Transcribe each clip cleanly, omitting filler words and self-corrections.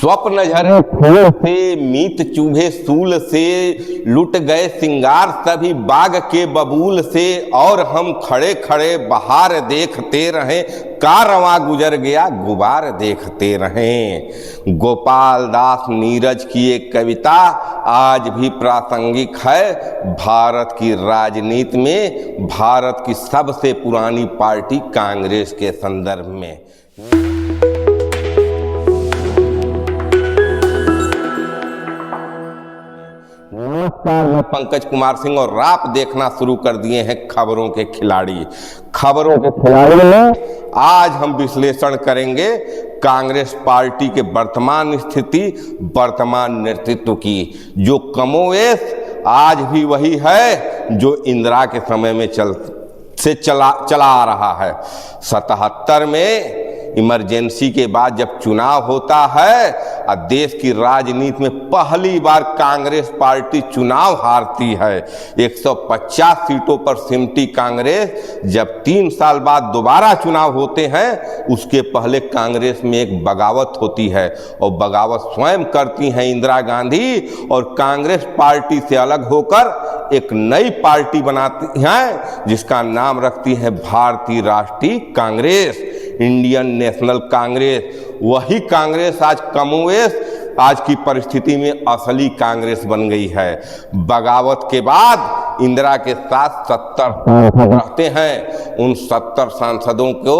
स्वप्न झरे फूल से, मीत चूभे सूल से, लुट गए सिंगार सभी बाग के बबूल से, और हम खड़े खड़े बहार देखते रहें, कारवां गुजर गया गुबार देखते रहें। गोपाल दास नीरज की एक कविता आज भी प्रासंगिक है भारत की राजनीति में, भारत की सबसे पुरानी पार्टी कांग्रेस के संदर्भ में। नमस्कार, मैं पंकज कुमार सिंह और आप देखना शुरू कर दिए हैं खबरों के खिलाड़ी। खबरों के खिलाड़ी में आज हम विश्लेषण करेंगे कांग्रेस पार्टी के वर्तमान स्थिति, वर्तमान नेतृत्व की, जो कमोवेश आज भी वही है जो इंदिरा के समय में चला आ रहा है। 77 में इमरजेंसी के बाद जब चुनाव होता है और देश की राजनीति में पहली बार कांग्रेस पार्टी चुनाव हारती है। 150 सीटों पर सिमटी कांग्रेस जब 3 साल बाद दोबारा चुनाव होते हैं, उसके पहले कांग्रेस में एक बगावत होती है और बगावत स्वयं करती हैं इंदिरा गांधी, और कांग्रेस पार्टी से अलग होकर एक नई पार्टी बनाती हैं जिसका नाम रखती है भारतीय राष्ट्रीय कांग्रेस, इंडियन नेशनल कांग्रेस। वही कांग्रेस आज कमोवेश आज की परिस्थिति में असली कांग्रेस बन गई है। बगावत के बाद इंदिरा के साथ 70 सांसद रहते हैं। उन 70 सांसदों को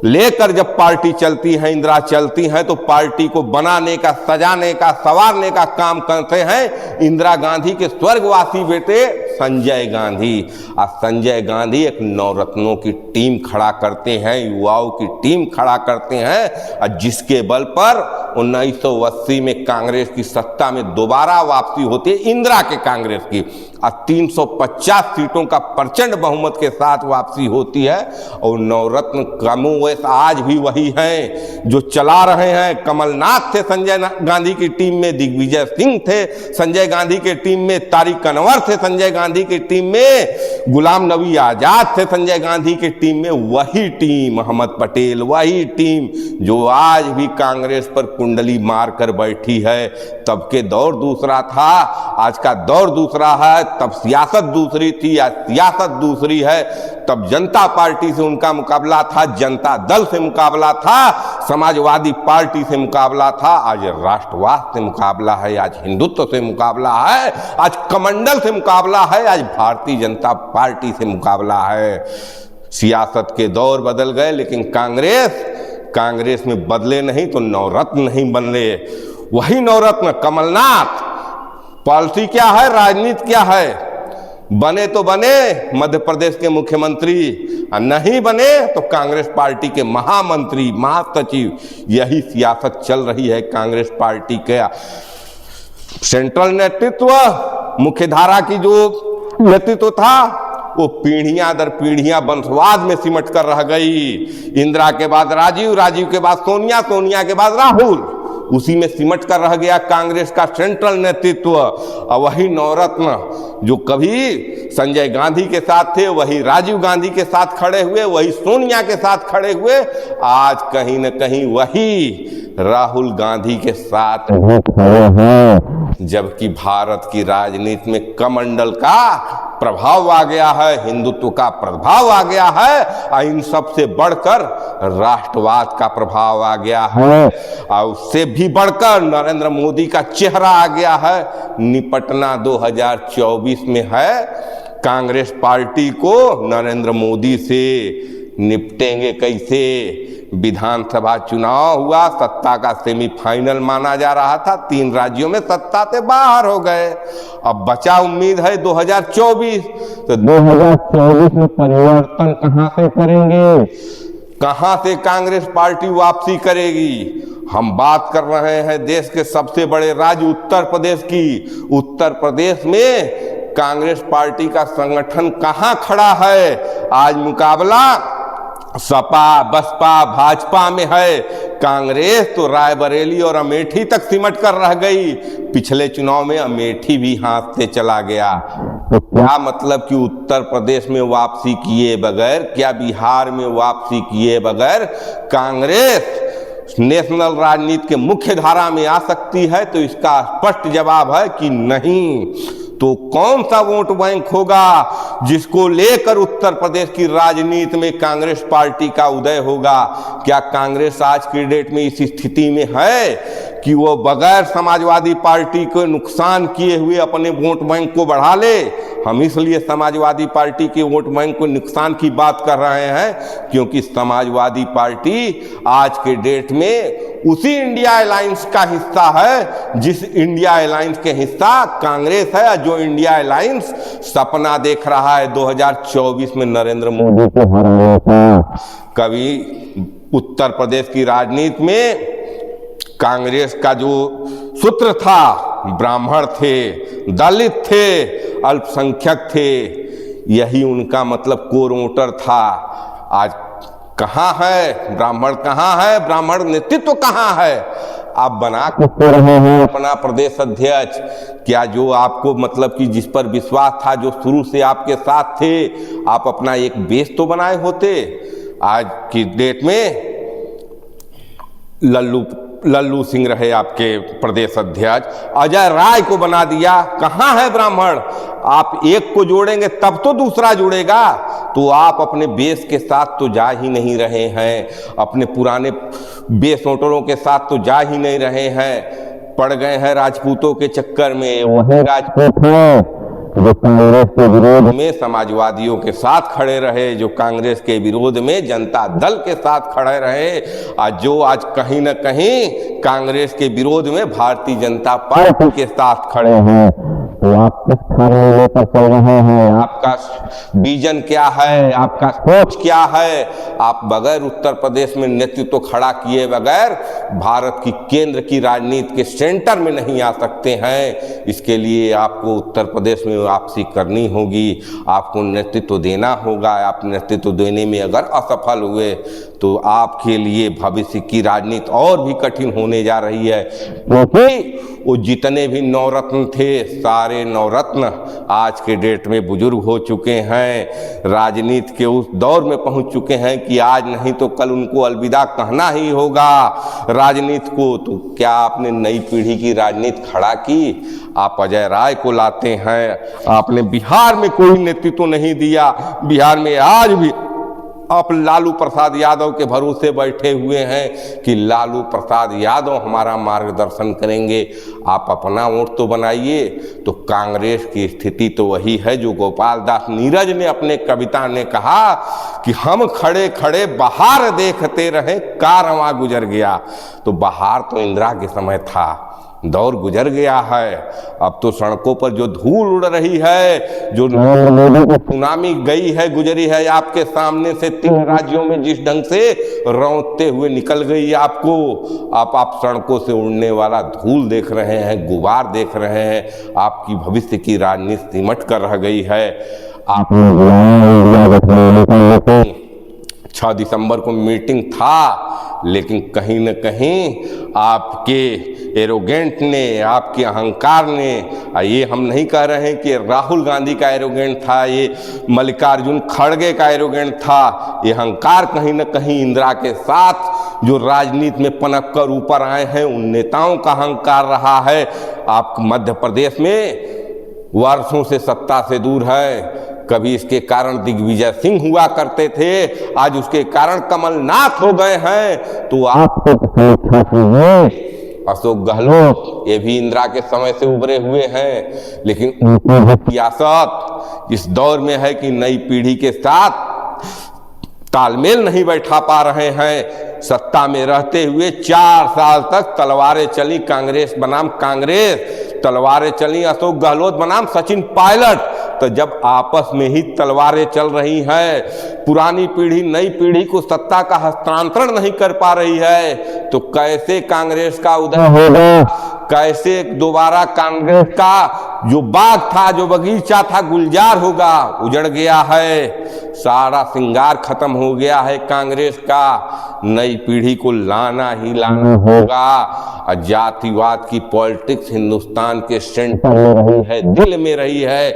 लेकर जब पार्टी चलती है, इंदिरा चलती है, तो पार्टी को बनाने का, सजाने का, संवारने का काम करते हैं इंदिरा गांधी के स्वर्गवासी बेटे संजय गांधी। आज संजय गांधी एक नवरत्नों की टीम खड़ा करते हैं, युवाओं की टीम खड़ा करते हैं, और जिसके बल पर 1980 में कांग्रेस की सत्ता में दोबारा वापसी होती है इंदिरा के कांग्रेस की, और 350 सीटों का प्रचंड बहुमत के साथ वापसी होती है। और नवरत्न कमोवेश आज भी वही हैं जो चला रहे हैं। कमलनाथ थे संजय गांधी की टीम में, दिग्विजय सिंह थे संजय गांधी के टीम में, तारिक अनवर थे संजय गांधी की टीम में, गुलाम नबी आजाद थे संजय गांधी की टीम में। वही टीम अहमद पटेल, वही टीम जो आज भी कांग्रेस पर कुंडली मार कर बैठी है। तब के दौर दूसरा था, आज का दौर दूसरा है। तब सियासत दूसरी थी, आज सियासत दूसरी है। तब जनता पार्टी से उनका मुकाबला था, जनता दल से मुकाबला था, समाजवादी पार्टी से मुकाबला था। आज राष्ट्रवाद से मुकाबला है, आज हिंदुत्व से मुकाबला है, आज कमंडल से मुकाबला है, आज भारतीय जनता पार्टी से मुकाबला है। सियासत के दौर बदल गए, लेकिन कांग्रेस में बदले नहीं तो नवरत्न नहीं बन रहे। वही नवरत्न कमलनाथ। पॉलिसी क्या है, राजनीति क्या है? बने तो बने मध्य प्रदेश के मुख्यमंत्री, और नहीं बने तो कांग्रेस पार्टी के महामंत्री, महासचिव। यही सियासत चल रही है कांग्रेस पार्टी का। सेंट्रल नेतृत्व, मुख्यधारा की जो नेतृत्व था, वो पीढ़ियां दर पीढ़ियां वंशवाद में सिमट कर रह गई। इंदिरा के बाद राजीव, राजीव के बाद सोनिया, सोनिया के बाद राहुल, उसी में सिमट कर रह गया कांग्रेस का सेंट्रल नेतृत्व। और वही नवरत्न जो कभी संजय गांधी के साथ थे, वही राजीव गांधी के साथ खड़े हुए, वही सोनिया के साथ खड़े हुए, आज कहीं न कहीं वही राहुल गांधी के साथ खड़े हैं। जबकि भारत की राजनीति में कमंडल का प्रभाव आ गया है, हिंदुत्व का प्रभाव आ गया है, और इन सबसे बढ़कर राष्ट्रवाद का प्रभाव आ गया है, और उससे भी बढ़कर नरेंद्र मोदी का चेहरा आ गया है। निपटना 2024 में है कांग्रेस पार्टी को नरेंद्र मोदी से। निपटेंगे कैसे? विधानसभा चुनाव हुआ, सत्ता का सेमीफाइनल माना जा रहा था, 3 राज्यों में सत्ता से बाहर हो गए। अब बचा उम्मीद है 2024। तो 2024 में परिवर्तन कहां से करेंगे? कहां से कांग्रेस पार्टी वापसी करेगी? हम बात कर रहे हैं देश के सबसे बड़े राज्य उत्तर प्रदेश की। उत्तर प्रदेश में कांग्रेस पार्टी का संगठन कहां खड़ा है? आज मुकाबला सपा, बसपा, भाजपा में है। कांग्रेस तो रायबरेली और अमेठी तक सिमट कर रह गई। पिछले चुनाव में अमेठी भी हाथ से चला गया। तो क्या मतलब कि उत्तर प्रदेश में वापसी किए बगैर, क्या बिहार में वापसी किए बगैर कांग्रेस नेशनल राजनीति के मुख्य धारा में आ सकती है, तो इसका स्पष्ट जवाब है कि नहीं। तो कौन सा वोट बैंक होगा जिसको लेकर उत्तर प्रदेश की राजनीति में कांग्रेस पार्टी का उदय होगा? क्या कांग्रेस आज की डेट में इस स्थिति में है कि वो बगैर समाजवादी पार्टी को नुकसान किए हुए अपने वोट बैंक को बढ़ा ले? हम इसलिए समाजवादी पार्टी के वोट बैंक को नुकसान की बात कर रहे हैं क्योंकि समाजवादी पार्टी आज के डेट में उसी इंडिया अलायंस का हिस्सा है जिस इंडिया अलायंस के हिस्सा कांग्रेस है, जो इंडिया अलायंस सपना देख रहा है 2024 में नरेंद्र मोदी को हराने का। कभी उत्तर प्रदेश की राजनीति में कांग्रेस का जो सूत्र था, ब्राह्मण थे, दलित थे, अल्पसंख्यक थे, यही उनका मतलब कोर वोटर था। आज कहाँ है ब्राह्मण? कहाँ है ब्राह्मण नेतृत्व? कहाँ है? आप बना किसको रहे हैं अपना प्रदेश अध्यक्ष? क्या जो आपको मतलब कि जिस पर विश्वास था, जो शुरू से आपके साथ थे, आप अपना एक बेस तो बनाए होते। आज की डेट में लल्लू सिंह रहे आपके प्रदेश अध्यक्ष, अजय राय को बना दिया। कहाँ है ब्राह्मण? आप एक को जोड़ेंगे तब तो दूसरा जुड़ेगा। तो आप अपने बेस के साथ तो जा ही नहीं रहे हैं, अपने पुराने बेस वोटरों के साथ तो जा ही नहीं रहे हैं, पड़ गए हैं राजपूतों के चक्कर में। वही राजपूत हैं जो कांग्रेस के विरोध में समाजवादियों के साथ खड़े रहे, जो कांग्रेस के विरोध में जनता दल के साथ खड़े रहे, और जो आज कहीं न कहीं कांग्रेस के विरोध में भारतीय जनता पार्टी के साथ खड़े हैं। तो आप किस फॉर्मूले पर चल रहे हैं? आपका विजन क्या है? आपका सोच क्या है? आप बगैर उत्तर प्रदेश में नेतृत्व खड़ा किए बगैर भारत की केंद्र की राजनीति के सेंटर में नहीं आ सकते हैं। इसके लिए आपको उत्तर प्रदेश में वापसी करनी होगी, आपको नेतृत्व देना होगा। आप नेतृत्व देने में अगर असफल हुए तो आपके लिए भविष्य की राजनीति और भी कठिन होने जा रही है, क्योंकि वो जितने भी नवरत्न थे, सारे नवरत्न आज के डेट में बुजुर्ग हो चुके हैं, राजनीति के उस दौर में पहुंच चुके हैं कि आज नहीं तो कल उनको अलविदा कहना ही होगा राजनीति को। तो क्या आपने नई पीढ़ी की राजनीति खड़ा की? आप अजय राय को लाते हैं, आपने बिहार में कोई नेतृत्व नहीं दिया। बिहार में आज भी आप लालू प्रसाद यादव के भरोसे बैठे हुए हैं कि लालू प्रसाद यादव हमारा मार्गदर्शन करेंगे। आप अपना वोट तो बनाइए। तो कांग्रेस की स्थिति तो वही है जो गोपाल दास नीरज ने अपने कविता में कहा कि हम खड़े खड़े बहार देखते रहे, कारवां गुजर गया। तो बहार तो इंदिरा के समय था, दौर गुजर गया है। अब तो सड़कों पर जो धूल उड़ रही है, जो नरेंद्र मोदी की सुनामी गई है, गुजरी है आपके सामने से 3 राज्यों में, जिस ढंग से रौंदते हुए निकल गई आपको, आप सड़कों से उड़ने वाला धूल देख रहे हैं, गुबार देख रहे हैं। आपकी भविष्य की राजनीति सिमट कर रह गई है। आपने 6 दिसंबर को मीटिंग था, लेकिन कहीं न कहीं आपके एरोगेंट ने, आपके अहंकार ने, ये हम नहीं कह रहे हैं कि राहुल गांधी का एरोगेंट था, ये मल्लिकार्जुन खड़गे का एरोगेंट था, ये अहंकार कहीं न कहीं इंदिरा के साथ जो राजनीति में पनप कर ऊपर आए हैं उन नेताओं का अहंकार रहा है। आप मध्य प्रदेश में वर्षों से सत्ता से दूर है। कभी इसके कारण दिग्विजय सिंह हुआ करते थे, आज उसके कारण कमलनाथ हो गए हैं। तो आपको अशोक गहलोत, ये भी इंदिरा के समय से उभरे हुए हैं, लेकिन उनकी सियासत इस दौर में है कि नई पीढ़ी के साथ तालमेल नहीं बैठा पा रहे हैं। सत्ता में रहते हुए 4 साल तक तलवारें चली कांग्रेस बनाम कांग्रेस, तलवारें चली अशोक गहलोत बनाम सचिन पायलट। तो जब आपस में ही तलवारें चल रही हैं, पुरानी पीढ़ी नई पीढ़ी को सत्ता का हस्तांतरण नहीं कर पा रही है, तो कैसे कांग्रेस का उदय होगा? कैसे दोबारा कांग्रेस का जो बाग था, जो बगीचा था, गुलजार होगा? उजड़ गया है, सारा श्रृंगार खत्म हो गया है कांग्रेस का। नई पीढ़ी को लाना ही लाना होगा। जातिवाद की पॉलिटिक्स हिंदुस्तान के सेंटर में रही है, दिल में रही है।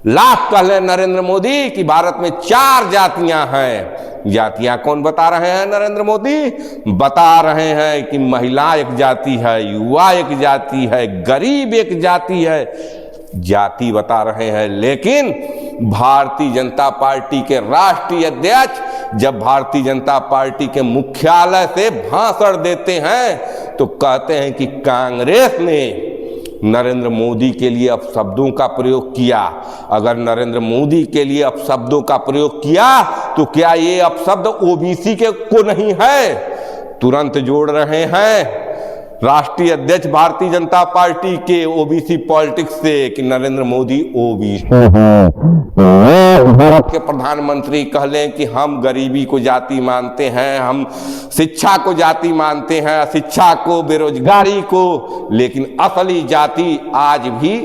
लाख कह लें नरेंद्र मोदी कि भारत में 4 जातियां हैं। जातियां कौन बता रहे हैं नरेंद्र मोदी? बता रहे हैं कि महिला एक जाति है, युवा एक जाति है, गरीब एक जाति है, जाति बता रहे हैं। लेकिन भारतीय जनता पार्टी के राष्ट्रीय अध्यक्ष जब भारतीय जनता पार्टी के मुख्यालय से भाषण देते हैं तो कहते हैं कि कांग्रेस ने नरेंद्र मोदी के लिए अपशब्दों का प्रयोग किया। अगर नरेंद्र मोदी के लिए अपशब्दों का प्रयोग किया तो क्या ये अपशब्द ओबीसी के को नहीं है? तुरंत जोड़ रहे हैं राष्ट्रीय अध्यक्ष भारतीय जनता पार्टी के ओबीसी पॉलिटिक्स से कि नरेंद्र मोदी ओबीसी भारत के प्रधानमंत्री कह लें कि हम गरीबी को जाति मानते हैं, हम शिक्षा को जाति मानते हैं, अशिक्षा को, बेरोजगारी को, लेकिन असली जाति आज भी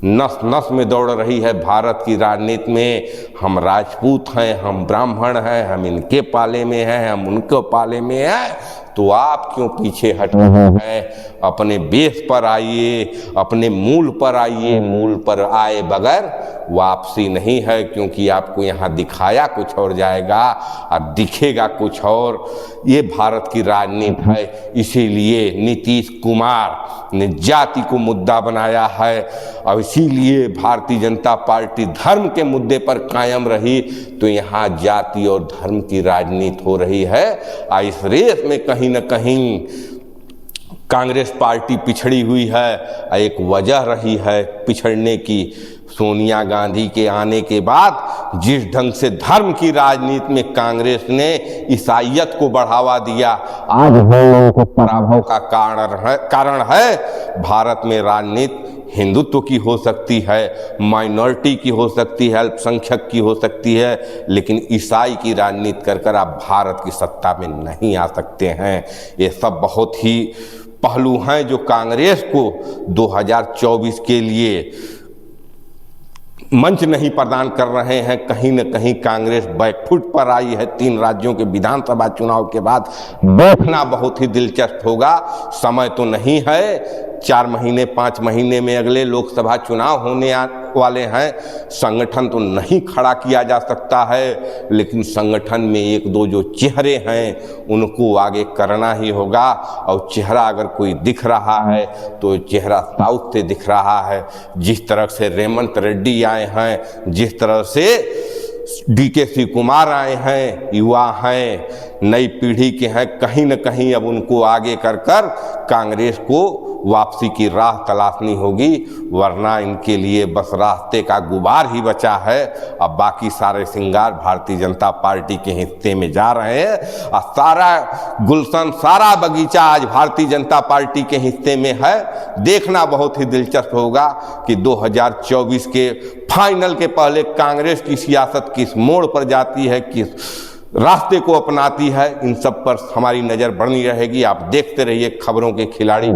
नस नस में दौड़ रही है भारत की राजनीति में। हम राजपूत हैं, हम ब्राह्मण हैं, हम इनके पाले में हैं, हम उनके पाले में हैं, तो आप क्यों पीछे हट रहे हैं? अपने बेस पर आइए, अपने मूल पर आइए। मूल पर आए बगैर वापसी नहीं है, क्योंकि आपको यहाँ दिखाया कुछ और जाएगा और दिखेगा कुछ और। ये भारत की राजनीति है, इसीलिए नीतीश कुमार ने जाति को मुद्दा बनाया है और इसीलिए भारतीय जनता पार्टी धर्म के मुद्दे पर कायम रही। तो यहाँ जाति और धर्म की राजनीति हो रही है और इस रेस में कहीं न कहीं कांग्रेस पार्टी पिछड़ी हुई है। एक वजह रही है पिछड़ने की, सोनिया गांधी के आने के बाद जिस ढंग से धर्म की राजनीति में कांग्रेस ने ईसाइयत को बढ़ावा दिया, आज हम लोगों को पराभव का कारण है। भारत में राजनीति हिंदुत्व की हो सकती है, माइनॉरिटी की हो सकती है, अल्पसंख्यक की हो सकती है, लेकिन ईसाई की राजनीति कर आप भारत की सत्ता में नहीं आ सकते हैं। ये सब बहुत ही पहलू हैं जो कांग्रेस को 2024 के लिए मंच नहीं प्रदान कर रहे हैं। कहीं न कहीं कांग्रेस बैकफुट पर आई है 3 राज्यों के विधानसभा चुनाव के बाद। देखना बहुत ही दिलचस्प होगा। समय तो नहीं है, 4 महीने 5 महीने में अगले लोकसभा चुनाव होने वाले हैं। संगठन तो नहीं खड़ा किया जा सकता है, लेकिन संगठन में 1-2 जो चेहरे हैं उनको आगे करना ही होगा। और चेहरा अगर कोई दिख रहा है तो चेहरा साउथ से दिख रहा है। जिस तरह से रेवंत रेड्डी आए हैं, जिस तरह से डीके शिवकुमार आए हैं, युवा हैं, नई पीढ़ी के हैं, कहीं न कहीं अब उनको आगे कर कांग्रेस को वापसी की राह तलाशनी होगी, वरना इनके लिए बस रास्ते का गुबार ही बचा है। अब बाकी सारे श्रृंगार भारतीय जनता पार्टी के हिस्से में जा रहे हैं और सारा गुलशन, सारा बगीचा आज भारतीय जनता पार्टी के हिस्से में है। देखना बहुत ही दिलचस्प होगा कि 2024 के फाइनल के पहले कांग्रेस की सियासत किस मोड़ पर जाती है, किस रास्ते को अपनाती है। इन सब पर हमारी नज़र बनी रहेगी। आप देखते रहिए खबरों के खिलाड़ी।